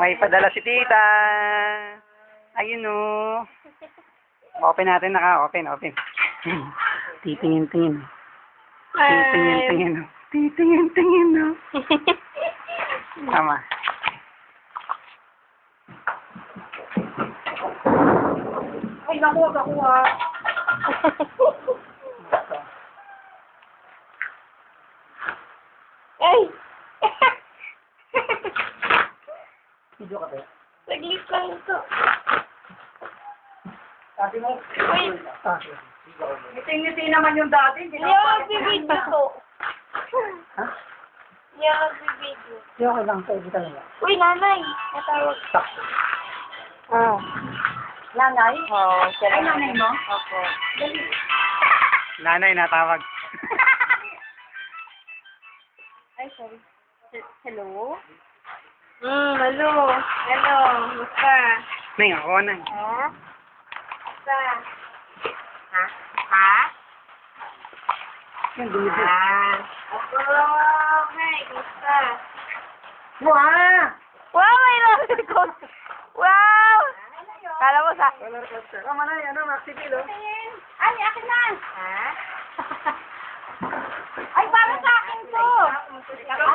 May padala si tita. Ayun o. Open natin, naka-open, open. Titingin-tingin. Titingin-tingin. Titingin-tingin o. Tama. Ay, naku, nakuha. Ay! Video ka ba? Nag-leak lang ito. Sabi mo. Wait. Ngiti-ngiti naman yung dati. Hindi ako magbibideo to. Ha? Hindi ako magbibideo. Hindi okay lang. Sa edita nila. Uy, nanay. Natawag. Ah. Nanay? Oo. Ay, nanay mo? Opo. Nanay, natawag. Ay, sorry. Hello? Hello. Hello. Musta? Neng, ako na. Ha? Musta? Ha? Ha? Yung dito. Opo. Hey, musta? Wow! Wow, may roller coaster. Wow! Kala mo sa... Roller coaster. Tama na yan, Maxi Pilo. Ay, akin na! Ha? Ay, para sa akin to!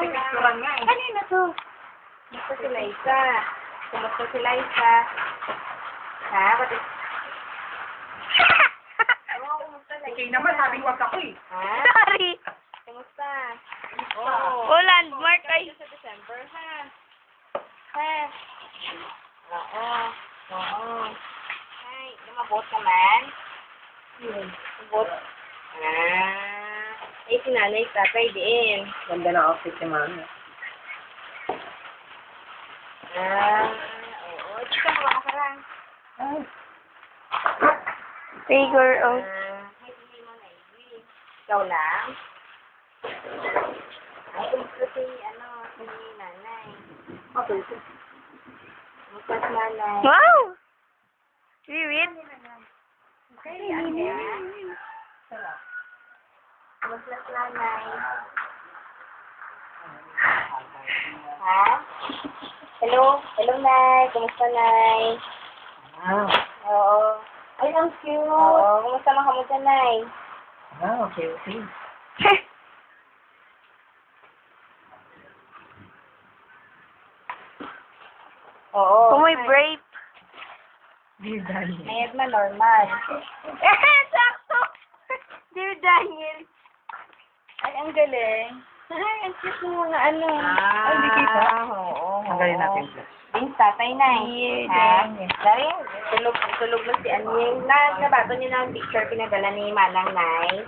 Ay, kanina to. Kumusta si Liza? Kumusta si Liza? Ha? Ba't Oo, kumusta Liza? Okay naman, sabi ko ako eh. Ha? Sorry! Kumusta? Oo. Oh, landmark ay... Sa December, ha? Ha? Oo. Oo. Ay, lumabot naman? Lumabot? Eh, si nanay, tatay din. Ganda na outfit ni Mami. Oo. Chika mo ka parang. Ay. Figure out. May tingin mo na iwi. Ikaw lang? Ay, kumusta si nanay? Okay. Kumusta si nanay? Wow! Vivid. Okay, kumusta si nanay? Ha? Hello? Hello, Nay. Kumusta, Nay? Ah. Oo. Ay, ang cute. Oo. Kumusta mga kamusta, Nay? Ah, okay, okay. Oo. Kumoy brave. Dear Daniel. Mayad man, normal. Sakto! Dear Daniel. Ay, ang galing. Ay, ang cute ng mga ano. Ay, hindi kita. Oo. Ang galing natin. Yung tatay, Nay. Dear Ha? Daniel. Dari, tulog na si Anyeng. Nabato niyo na ang picture pinadala ni Manang, Nay.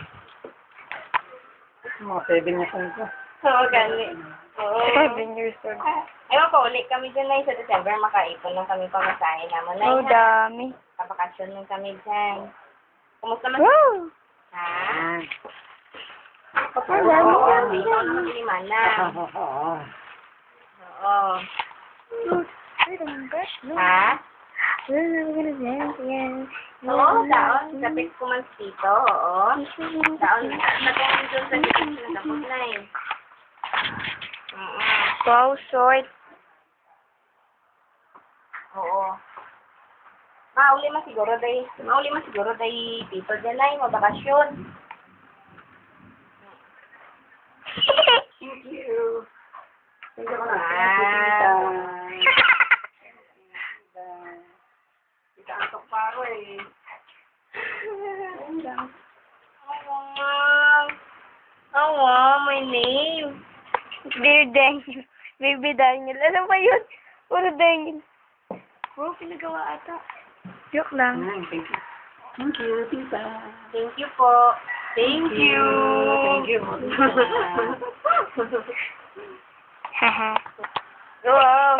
Mga 7 years old ko. Oo, galing. Oo. 7 years old. Ewan ko, ulit kami dyan, Nay, sa December. Makaipon lang kami pamasahe naman, Nay. Oh, ha? dami. Kapakasyon lang kami dyan. Kumusta man? Wow! Ha? Ah. Oo, ikaw naman si Manang. Oo. Oo. Ha? Oo, daon. Kapit ko man dito, oo. Daon. Nagawin doon sa dito na tapos na eh. Oo. Wow, short. Oo. Mauli man siguro day dito dyan na yung mabakasyon. Thank you. Thank you, Kita antok pa ako eh. Oh, wow, my name. Dear Daniel. Baby Daniel. Ano ba yun? Puro Daniel. Oh, pinagawa ata. Joke lang. Thank you. Thank you, tita. Thank you po. Thank you. Thank you, tita. Haha. Wow.